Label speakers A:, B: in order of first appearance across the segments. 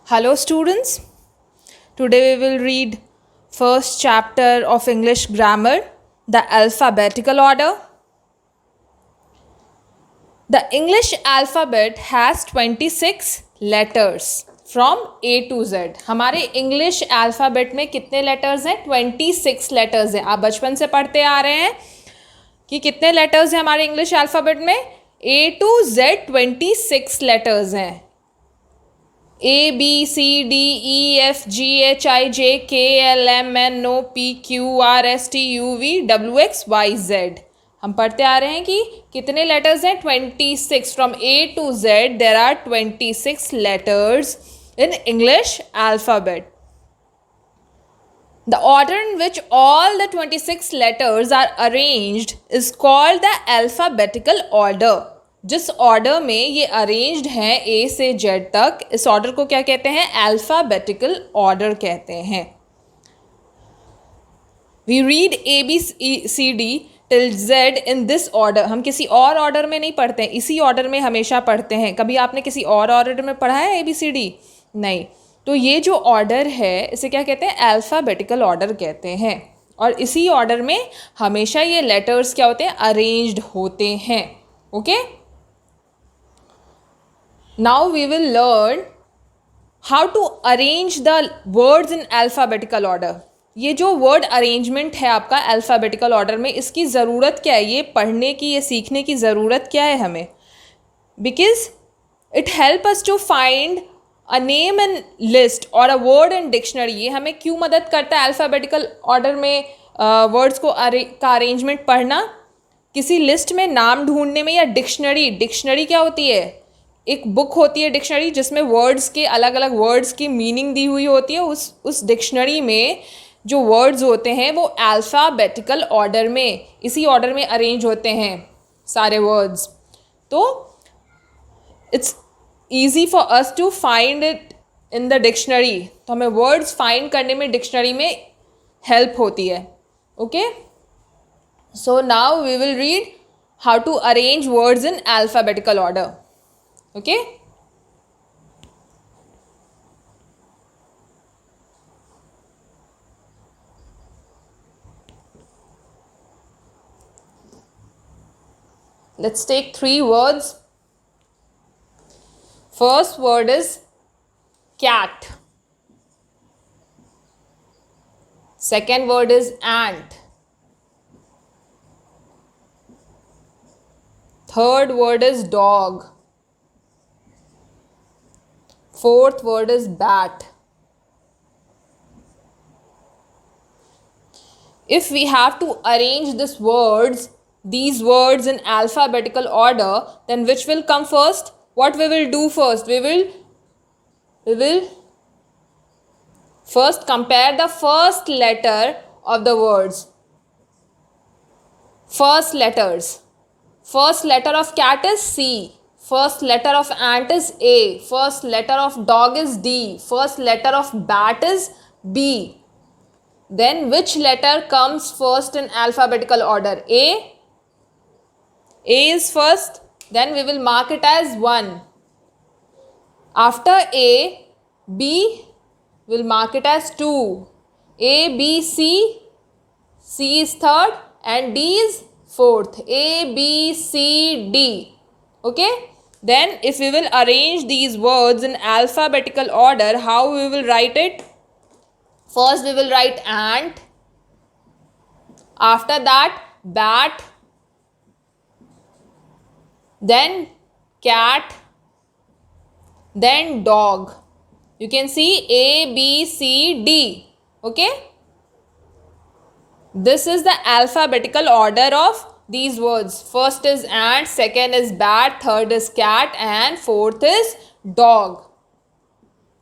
A: Hello students, today we will read first chapter of English grammar, the alphabetical order. The English alphabet has 26 letters from A to Z. हमारे English alphabet में कितने letters हैं? 26 letters हैं. आप बचपन से पढ़ते आ रहे हैं कि कितने letters हैं हमारे English alphabet में? A to Z 26 letters हैं. A, B, C, D, E, F, G, H, I, J, K, L, M, N, O, P, Q, R, S, T, U, V, W, X, Y, Z. हम पढ़ते आ रहे हैं कि कितने letters हैं? 26. From A to Z there are 26 letters in English alphabet. The order in which all the 26 letters are arranged is called the alphabetical order. जिस order में ये अरेंज्ड हैं ए से जेड तक, इस ऑर्डर को क्या कहते हैं? अल्फ़ाबेटिकल ऑर्डर कहते हैं. We read A B C D till Z in this order. हम किसी और ऑर्डर में नहीं पढ़ते हैं, इसी ऑर्डर में हमेशा पढ़ते हैं. कभी आपने किसी और ऑर्डर में पढ़ा है ए बी सी डी? नहीं. तो ये जो ऑर्डर है इसे क्या कहते हैं? अल्फ़ाबेटिकल ऑर्डर कहते हैं. और इसी ऑर्डर में हमेशा ये लेटर्स क्या होते हैं? अरेंज्ड होते हैं. Okay. Now we will learn how to arrange the words in alphabetical order. ये जो वर्ड अरेंजमेंट है आपका अल्फ़ाबेटिकल ऑर्डर में, इसकी ज़रूरत क्या है? ये पढ़ने की, ये सीखने की ज़रूरत क्या है हमें? Because it help us to find a name in list और अ वर्ड इन डिक्शनरी. ये हमें क्यों मदद करता है अल्फ़ाबेटिकल ऑर्डर में वर्ड्स को का अरेंजमेंट पढ़ना? किसी लिस्ट में नाम ढूंढने में, या डिक्शनरी क्या होती है? एक बुक होती है डिक्शनरी, जिसमें वर्ड्स के अलग अलग वर्ड्स की मीनिंग दी हुई होती है. उस डिक्शनरी में जो वर्ड्स होते हैं वो अल्फ़ाबेटिकल ऑर्डर में, इसी ऑर्डर में अरेंज होते हैं सारे वर्ड्स. तो it's easy for us to find it in the dictionary. तो हमें वर्ड्स फाइंड करने में डिक्शनरी में हेल्प होती है. Okay. So now we will read how to arrange words in alphabetical order. Okay. Let's take 3 words. First word is cat. Second word is ant. Third word is dog. Fourth word is bat. If we have to arrange these words in alphabetical order, then which will come first? What we will do first? We will first compare the first letter of the words. First letters. First letter of cat is C. First letter of ant is A. First letter of dog is D. First letter of bat is B. Then which letter comes first in alphabetical order? A. A is first. Then we will mark it as 1. After A, B will mark it as 2. A, B, C. C is third and D is fourth. A, B, C, D. Okay. Then if we will arrange these words in alphabetical order, how we will write it? First we will write ant. After that bat. Then cat. Then dog. You can see A, B, C, D. Okay. This is the alphabetical order of these words. First is ant, second is bat, third is cat and fourth is dog.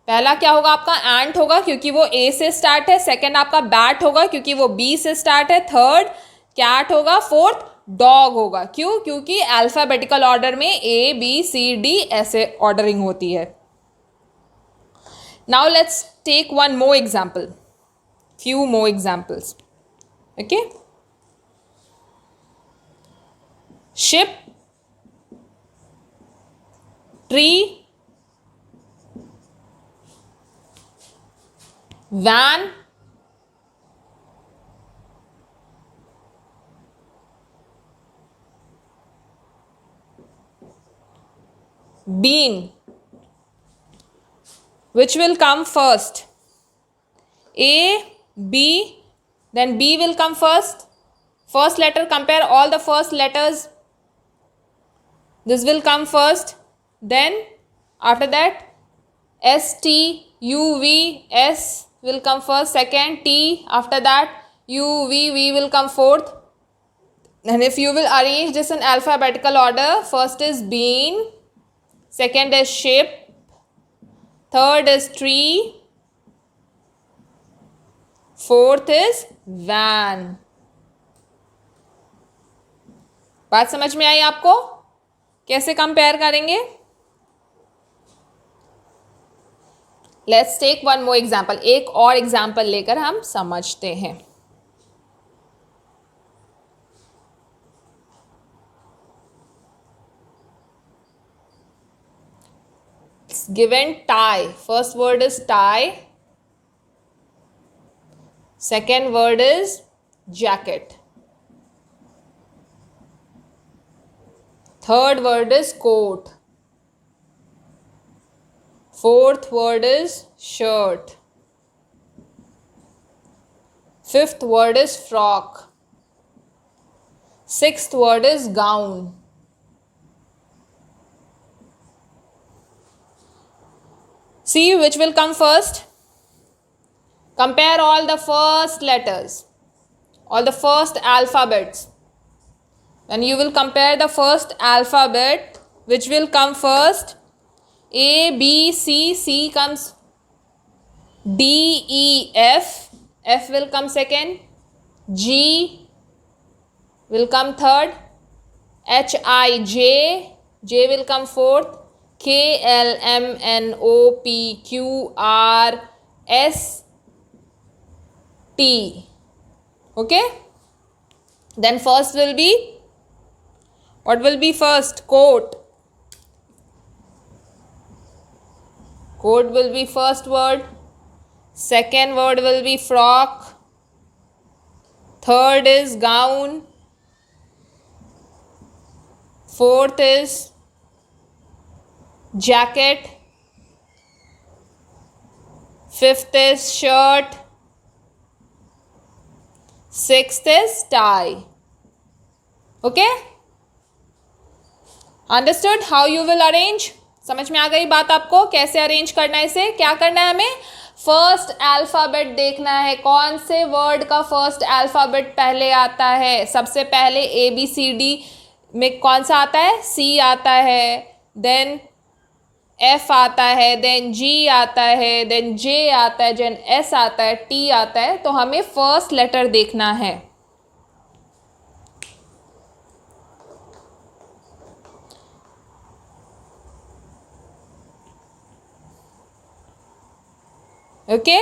A: पहला क्या होगा आपका? ant होगा क्योंकि वो A से start है. Second आपका bat होगा क्योंकि वो B से स्टार्ट है. थर्ड cat होगा. फोर्थ dog होगा. क्यों? क्योंकि अल्फ़ाबेटिकल ऑर्डर में A, B, C, D ऐसे ऑर्डरिंग होती है. Now let's take one more example. Few more examples. Okay. Ship, tree, van, bean. Which will come first? A, B, then B will come first. First letter, compare all the first letters. This will come first. Then after that, S, T, U, V, S will come first. Second, T. After that, U, V will come fourth. And if you will arrange this in alphabetical order, first is bean, second is ship, third is tree, fourth is van. बात समझ में आई आपको? कैसे compare करेंगे? Let's take one more example. एक और example लेकर हम समझते हैं. Given tie. First word is tie. Second word is jacket. Third word is coat. Fourth word is shirt. Fifth word is frock. Sixth word is gown. See which will come first. Compare all the first letters, all the first alphabets. When you will compare the first alphabet, which will come first? A, B, C. C comes. D, E, F. F will come second. G will come third. H, I, J. J will come fourth. K, L, M, N, O, P, Q, R, S, T. Okay? Then first will be, what will be first? Coat. Coat will be first word. Second word will be frock. Third is gown. Fourth is jacket. Fifth is shirt. Sixth is tie. Okay? Understood how you will arrange? समझ में आ गई बात आपको? कैसे arrange करना है इसे? क्या करना है हमें? फर्स्ट अल्फाबेट देखना है. कौन से वर्ड का फर्स्ट अल्फाबेट पहले आता है? सबसे पहले ए बी सी डी में कौन सा आता है? सी आता है, देन एफ आता है, देन जी आता है, देन जे आता है, देन एस आता है, टी आता है. तो हमें फर्स्ट लेटर देखना है. Okay,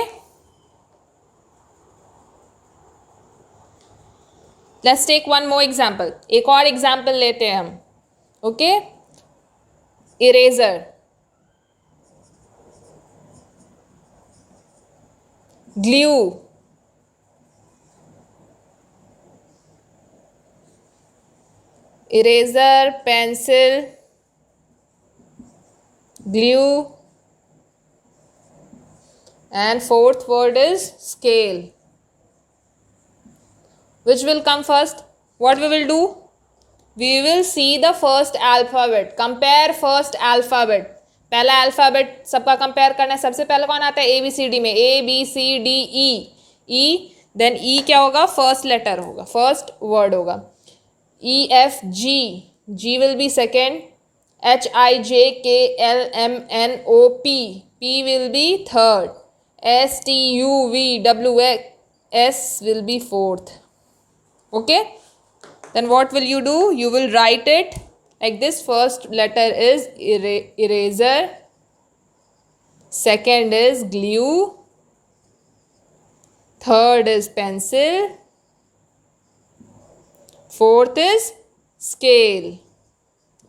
A: let's take one more example. एक और एग्जाम्पल लेते हैं हम. Okay, eraser, glue, eraser, pencil, glue, and fourth word is scale. Which will come first? What we will do? We will see the first alphabet. Compare first alphabet. पहला alphabet सबका compare करना है. सबसे पहले कौन आता है? ए बी सी डी में A B C D E. E, then E क्या होगा? फर्स्ट लेटर होगा, फर्स्ट वर्ड होगा. E F G. G will be second. H I J K L M N O P. P will be third. S, T, U, V, W, S will be fourth. Okay? Then what will you do? You will write it like this. First letter is eraser. Second is glue. Third is pencil. Fourth is scale.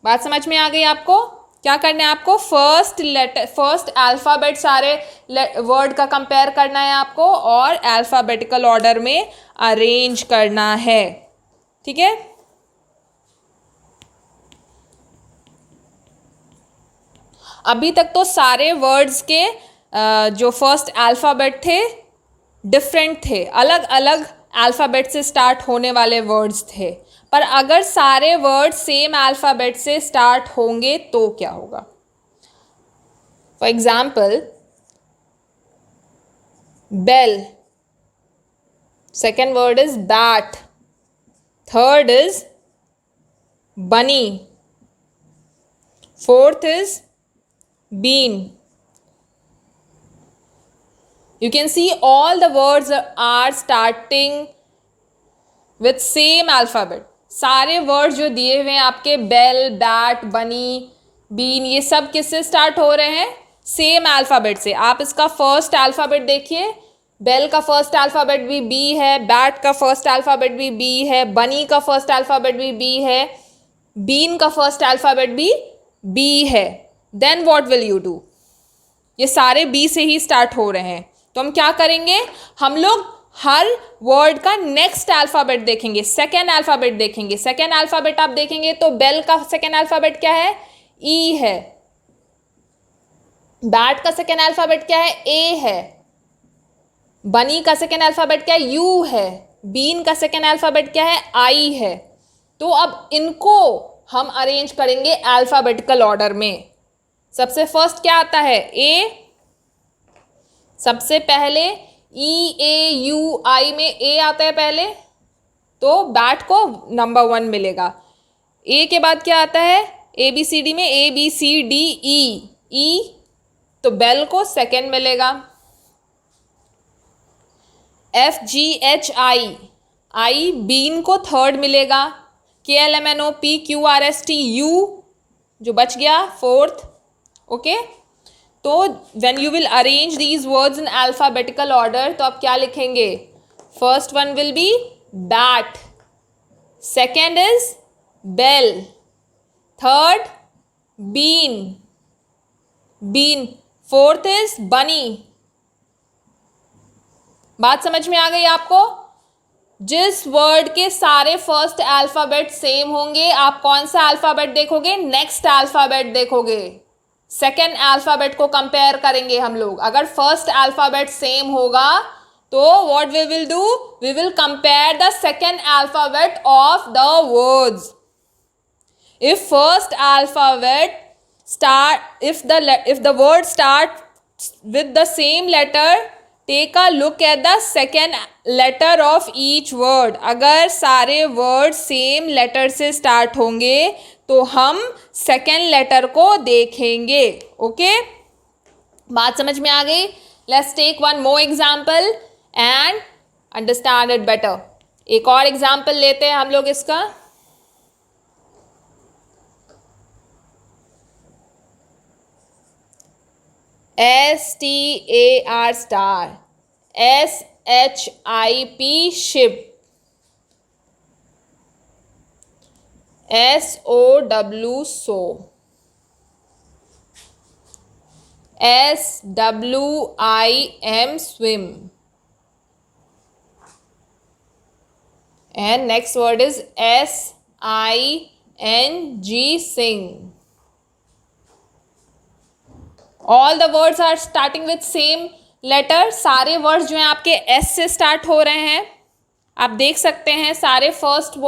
A: बात समझ में आ गई आपको? क्या करना है आपको? फर्स्ट अल्फ़ाबेट सारे वर्ड का कंपेयर करना है आपको और अल्फ़ाबेटिकल ऑर्डर में अरेंज करना है। ठीक है, अभी तक तो सारे वर्ड्स के जो फर्स्ट अल्फ़ाबेट थे डिफरेंट थे, अलग अलग अल्फ़ाबेट से स्टार्ट होने वाले वर्ड्स थे। पर अगर सारे वर्ड्स सेम अल्फ़ाबेट से स्टार्ट होंगे तो क्या होगा? For example, bell, second word is bat, third is bunny, fourth is bean. You can see all the words are starting with same alphabet. सारे वर्ड्स जो दिए हुए हैं आपके, बेल, बैट, बनी, बीन, ये सब किससे स्टार्ट हो रहे हैं? सेम अल्फ़ाबेट से। आप इसका फर्स्ट अल्फ़ाबेट देखिए, बेल का फर्स्ट अल्फ़ाबेट भी बी है, बैट का फर्स्ट अल्फ़ाबेट भी बी है, बनी का फर्स्ट अल्फ़ाबेट भी बी है, बीन का फर्स्ट अल्फ़ाबेट भी बी है। Then what will you do? ये सारे बी से ही स्टार्ट हो रहे हैं, तो हम क्या करेंगे? हम लोग हर वर्ड का नेक्स्ट अल्फ़ाबेट देखेंगे, सेकेंड अल्फ़ाबेट देखेंगे। सेकेंड अल्फ़ाबेट आप देखेंगे तो बेल का सेकेंड अल्फ़ाबेट क्या है? ई है। बैट का सेकेंड अल्फ़ाबेट क्या है? ए है। बनी का सेकेंड अल्फ़ाबेट क्या है? यू है। बीन का सेकेंड अल्फ़ाबेट क्या है? आई है। तो अब इनको हम अरेंज करेंगे अल्फ़ाबेटिकल ऑर्डर में। सबसे फर्स्ट क्या आता है? ए। सबसे पहले ई, ए, यू, आई में ए आता है पहले, तो बैट को नंबर 1 मिलेगा। ए के बाद क्या आता है? ए बी सी डी में A B C D E, ई, तो बेल को सेकेंड मिलेगा। F G H I, I, bean को थर्ड मिलेगा। K L M N O P Q R S T, U जो बच गया फोर्थ। ओके, तो when you will arrange these words in alphabetical order, तो आप क्या लिखेंगे? First one will be bat, second is bell, third bean, bean, fourth is bunny. बात समझ में आ गई आपको? जिस वर्ड के सारे फर्स्ट अल्फाबेट सेम होंगे, आप कौन सा अल्फाबेट देखोगे? नेक्स्ट अल्फाबेट देखोगे। सेकेंड अल्फाबेट को कंपेयर करेंगे हम लोग। अगर फर्स्ट अल्फाबेट सेम होगा तो what we will do? We will compare the second alphabet of the words. If first alphabet if the word start with the same letter, take a look at the second letter of each word. अगर सारे word same letter से start होंगे तो हम second letter को देखेंगे। Okay, बात समझ में आ गई? Let's take one more example and understand it better. एक और एग्जाम्पल लेते हैं हम लोग इसका। STAR star, SHIP ship, SOW sow, SWIM swim, and next word is SING sing. All the words are starting with same letter. सारे words जो हैं आपके एस से स्टार्ट हो रहे हैं। आप देख सकते हैं सारे फर्स्ट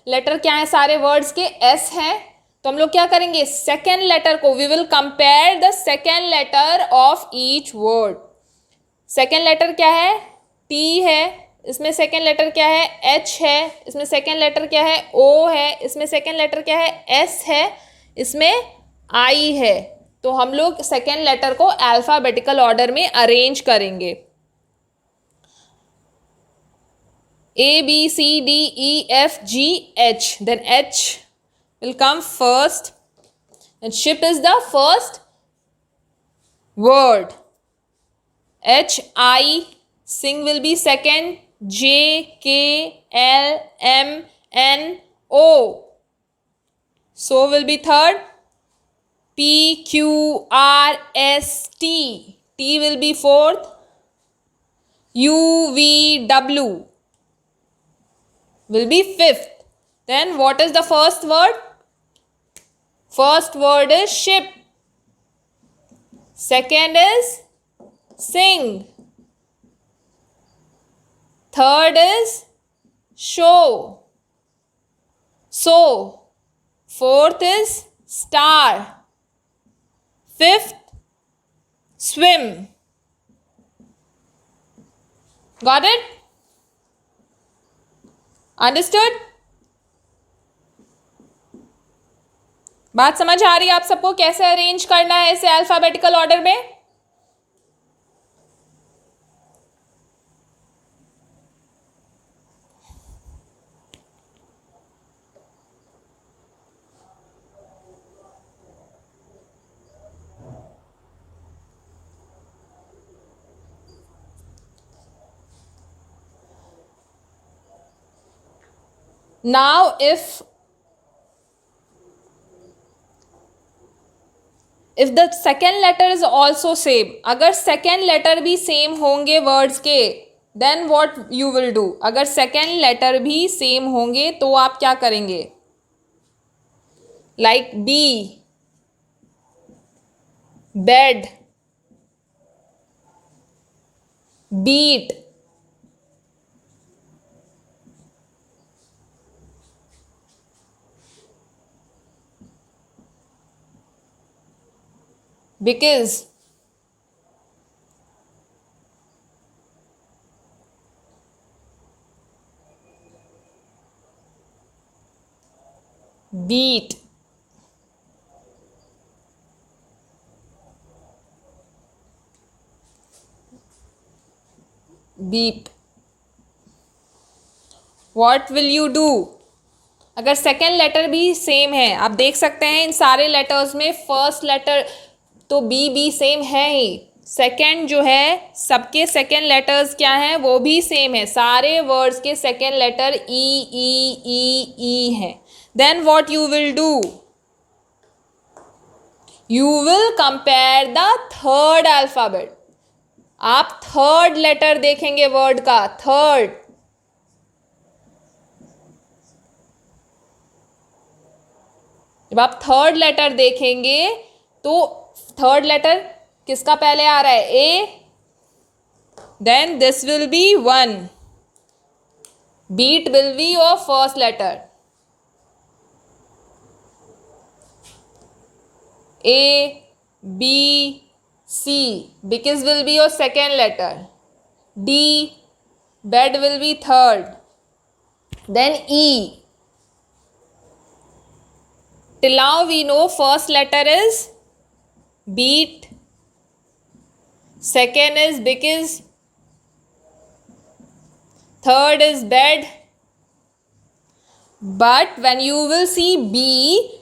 A: लेटर क्या है, सारे वर्ड्स के एस हैं। तो हम लोग क्या करेंगे? सेकेंड लेटर को we will compare the second letter of each word. Second letter क्या है? टी है, इसमें सेकेंड लेटर क्या है? एच है, इसमें सेकेंड लेटर क्या है? ओ है, इसमें सेकेंड लेटर क्या है? एस है, इसमें आई है। तो हम लोग सेकेंड लेटर को अल्फाबेटिकल ऑर्डर में अरेंज करेंगे। A B C D E F G H, then H will come first and ship is the first word. H I, sing will be second, J K L M N O, so will be third, P, Q, R, S, T. T will be fourth. U, V, W will be fifth. Then what is the first word? First word is ship. Second is sing. Third is show. So. Fourth is star. Fifth, swim. Got it? Understood? बात समझ आ रही है आप सबको कैसे arrange करना है इसे अल्फाबेटिकल ऑर्डर में? Now if the second letter is also same, अगर second letter भी same होंगे words के, then what you will do? अगर second letter भी same होंगे तो आप क्या करेंगे? Like B, bed, beat, because beat, beep. What will you do? अगर सेकेंड लेटर भी सेम है, आप देख सकते हैं इन सारे लेटर्स में फर्स्ट लेटर तो बी सेम है ही, सेकेंड जो है सबके सेकेंड लेटर्स क्या हैं वो भी सेम है, सारे वर्ड्स के सेकेंड लेटर ई है. Then what you will do? You will compare the third alphabet. आप थर्ड लेटर देखेंगे वर्ड का, थर्ड. जब आप थर्ड लेटर देखेंगे तो थर्ड लेटर किसका पहले आ रहा है? A. Then this will be 1. Beat will be your first letter. A, B, C. Because will be your second letter. D, bed will be third. Then E. Till now we know first letter is beat. Second is because. Third is bed. But when you will see B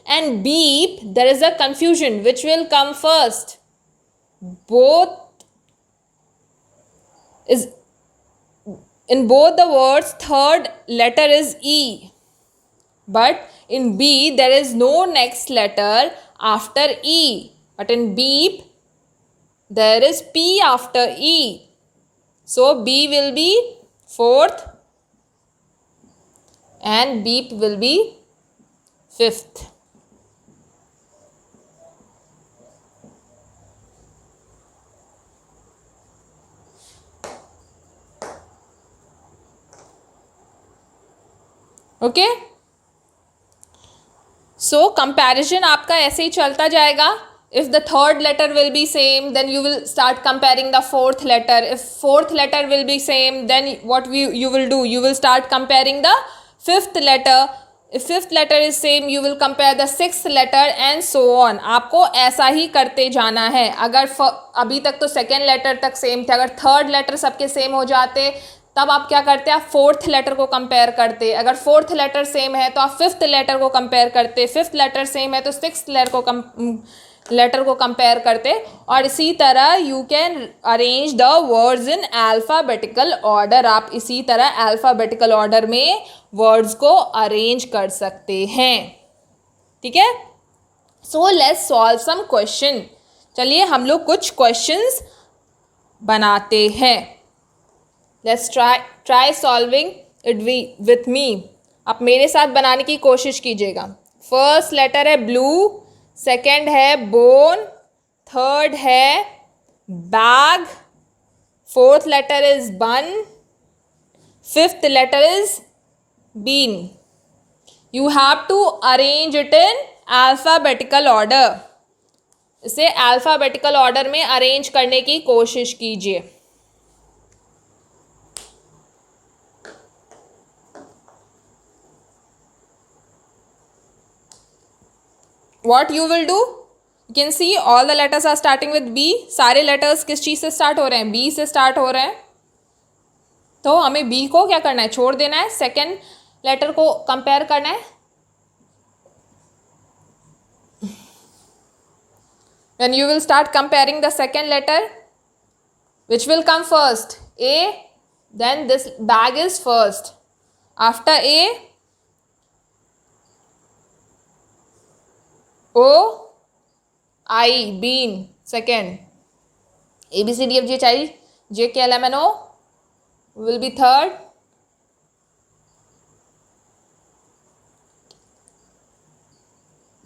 A: and beep, there is a confusion. Which will come first? Both is in both the words third letter is E. But in B there is no next letter after E. But in beep there is P after E. So B will be fourth. And beep will be fifth. Okay? So comparison आपका ऐसे ही चलता जाएगा. If the third letter will be same, then you will start comparing the fourth letter. If fourth letter will be same, then what you will do? You will start comparing the fifth letter. If fifth letter is same, you will compare the sixth letter and so on. आपको ऐसा ही करते जाना है. अगर अभी तक तो second letter तक सेम थे, अगर थर्ड लेटर सबके सेम हो जाते तब आप क्या करते? आप फोर्थ लेटर को कंपेयर करते. अगर फोर्थ लेटर सेम है तो आप फिफ्थ लेटर को कंपेयर करते. फिफ्थ लेटर सेम है तो सिक्स्थ लेटर को कंपेयर करते. और इसी तरह you can arrange the words in alphabetical order. आप इसी तरह अल्फ़ाबेटिकल ऑर्डर में वर्ड्स को अरेंज कर सकते हैं. ठीक है. So let's solve some question. चलिए हम लोग कुछ क्वेश्चंस बनाते हैं। Let's try solving it with me. आप मेरे साथ बनाने की कोशिश कीजिएगा। फर्स्ट लेटर है ब्लू, सेकंड है बोन, थर्ड है bag, fourth letter is bun, fifth letter is bean. You have to arrange it in alphabetical order. इसे अल्फाबेटिकल ऑर्डर में अरेंज करने की कोशिश कीजिए। What you will do? You can see all the letters are starting with B. सारे letters किस चीज़ से स्टार्ट हो रहे हैं? B से स्टार्ट हो रहे हैं। तो हमें B को क्या करना है? छोड़ देना है। सेकेंड लेटर को कंपेयर करना है। When you will start comparing the second letter, which will come first? A. Then this bag is first. After A, O, I, bean, second. A, B, C, D, F, G, H, I, J, K, L, M, N, O will be third.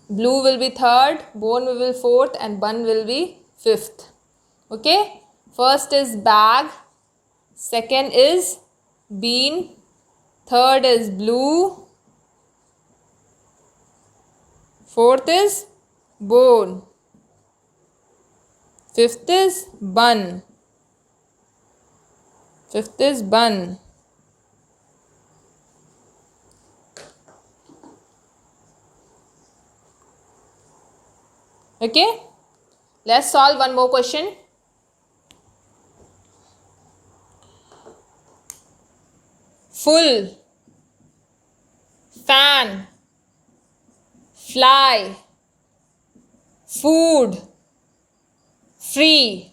A: Blue will be third, bone will be fourth, and bun will be fifth. Okay? First is bag, second is bean, third is blue, fourth is bone, fifth is bun. Fifth is bun. Okay? Let's solve one more question. Full, fan, fly, food, free.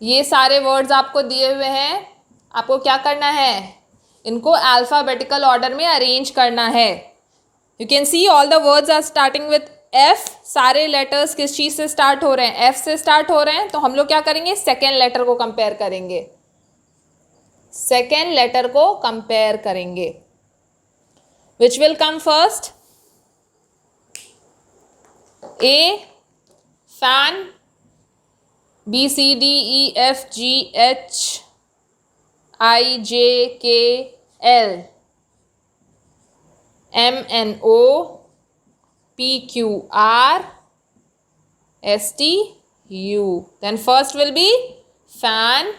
A: ये सारे words आपको दिए हुए हैं। आपको क्या करना है? इनको अल्फाबेटिकल ऑर्डर में अरेंज करना है। You can see all the words are starting with F. सारे लेटर्स किस चीज़ से स्टार्ट हो रहे हैं? एफ से स्टार्ट हो रहे हैं। तो हम लोग क्या करेंगे? सेकेंड लेटर को कंपेयर करेंगे। सेकेंड लेटर को कंपेयर करेंगे। Which will come first? A, fan, B, C, D, E, F, G, H, I, J, K, L, M, N, O, P, Q, R, S, T, U. Then first will be fan,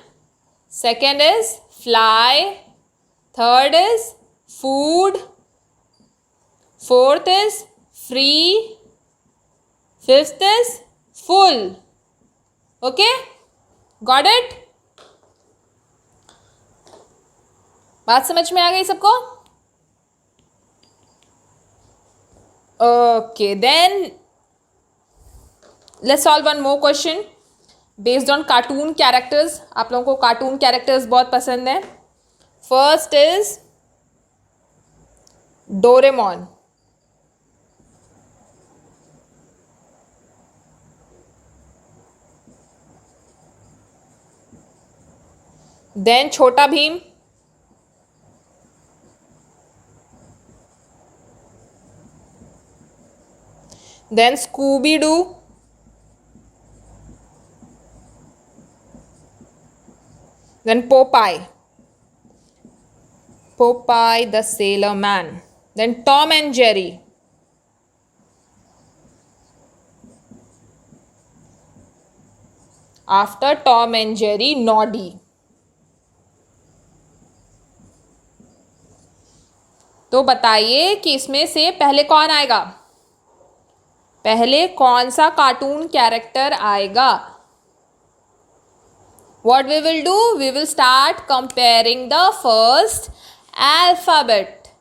A: second is fly, third is food, fourth is free, fifth is full. Okay, got it? बात समझ में आ गई सबको? Okay, then let's solve one more question based on cartoon characters. आप लोगों को cartoon characters बहुत पसंद है। First is Doraemon, then Chhota Bheem, then Scooby Doo, then Popeye, Popeye the sailor man, then Tom and Jerry, after Tom and Jerry Noddy. तो बताइए कि इसमें से पहले कौन आएगा? पहले कौन सा कार्टून कैरेक्टर आएगा? What we will do? We will start comparing the first alphabet.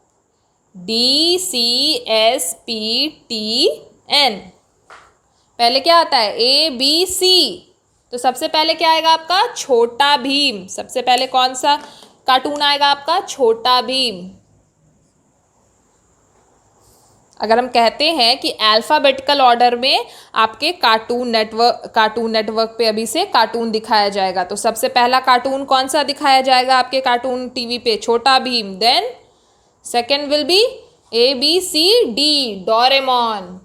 A: D, C, S, P, T, N. पहले क्या आता है? A, B, C. तो सबसे पहले क्या आएगा आपका? छोटा भीम। सबसे पहले कौन सा कार्टून आएगा आपका? छोटा भीम। अगर हम कहते हैं कि अल्फ़ाबेटिकल ऑर्डर में आपके कार्टून नेटवर्क पे अभी से कार्टून दिखाया जाएगा, तो सबसे पहला कार्टून कौन सा दिखाया जाएगा आपके कार्टून टीवी पे? Chhota Bheem. Then second will be ABCD, Doraemon.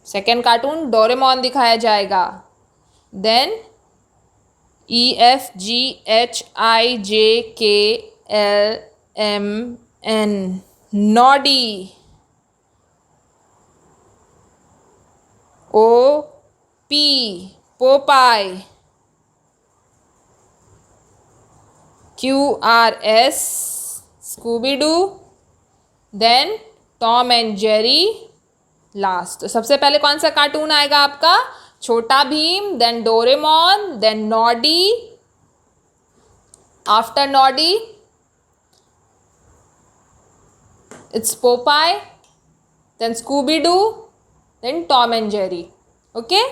A: Second cartoon Doraemon दिखाया जाएगा। Then EFGHIJKLMN, Noddy. OP, Popeye. QRS, Scooby Doo. Then Tom and Jerry last. तो सबसे पहले कौन सा कार्टून आएगा आपका? Chhota Bheem, then Doraemon, then Noddy, after Noddy it's Popeye, then Scooby Doo, then Tom and Jerry. Okay,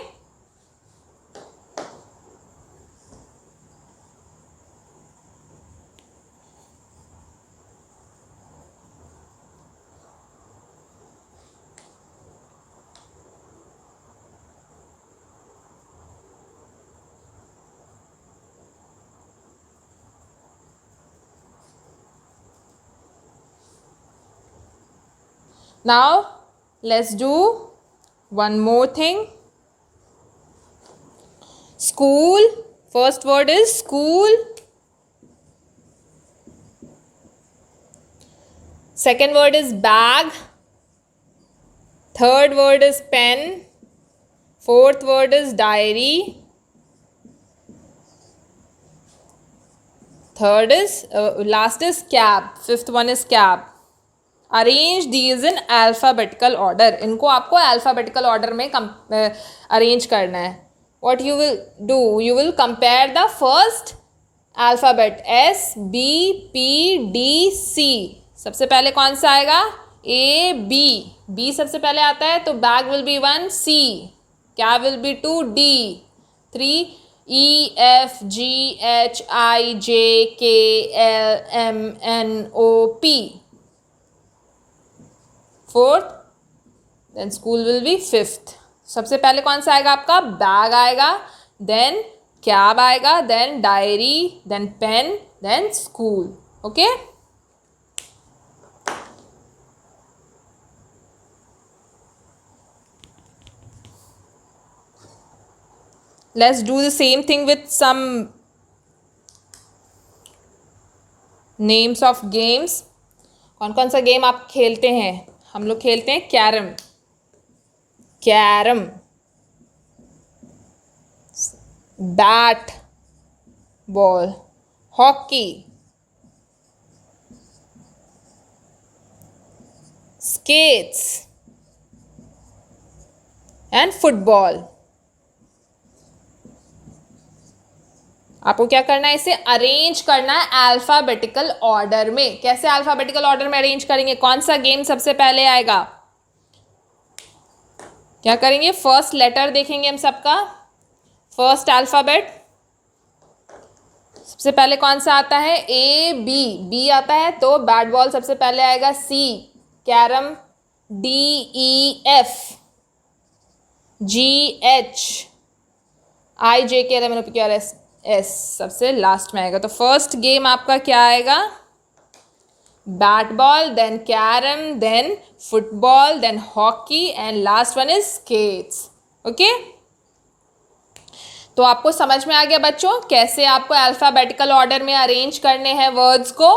A: now let's do one more thing. School, first word is school. Second word is bag. Third word is pen. Fourth word is diary. Third is last is cap. Fifth one is cap. Arrange these in alphabetical order. इनको आपको alphabetical order में arrange करना है। What you will do, you will compare the first alphabet SBPDC। सबसे पहले कौन सा आएगा? AB, B सबसे पहले आता है तो bag will be 1, C, cab will be 2, D, 3 EFGHIJKLMNOP, fourth, then school will be fifth. सबसे पहले कौन सा आएगा आपका? बैग आएगा, देन कैब आएगा, then diary, then pen, then school. Okay, let's do the same thing with some names of games. कौन कौन सा गेम आप खेलते हैं? हम लोग खेलते हैं carrom, bat ball, hockey, skates and football. आपको क्या करना है? इसे अरेंज करना है अल्फ़ाबेटिकल ऑर्डर में। कैसे अल्फ़ाबेटिकल ऑर्डर में अरेंज करेंगे? कौन सा गेम सबसे पहले आएगा? क्या करेंगे? फर्स्ट लेटर देखेंगे हम सबका, फर्स्ट अल्फ़ाबेट। सबसे पहले कौन सा आता है? B आता है तो बैट बॉल सबसे पहले आएगा। C, carrom, DEF, GHIJKLMNOP, S सबसे लास्ट में आएगा। तो फर्स्ट गेम आपका क्या आएगा? Bat ball, then carrom, then football, then hockey and last one is skates. Okay, तो आपको समझ में आ गया बच्चों कैसे आपको अल्फ़ाबेटिकल ऑर्डर में अरेंज करने हैं वर्ड्स को।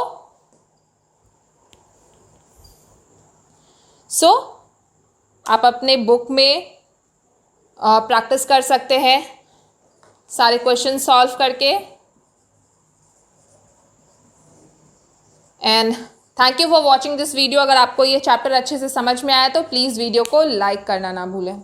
A: सो आप अपने बुक में प्रैक्टिस कर सकते हैं सारे क्वेश्चन सॉल्व करके। And thank you for watching this video. अगर आपको ये चैप्टर अच्छे से समझ में आया तो प्लीज़ वीडियो को लाइक करना ना भूलें।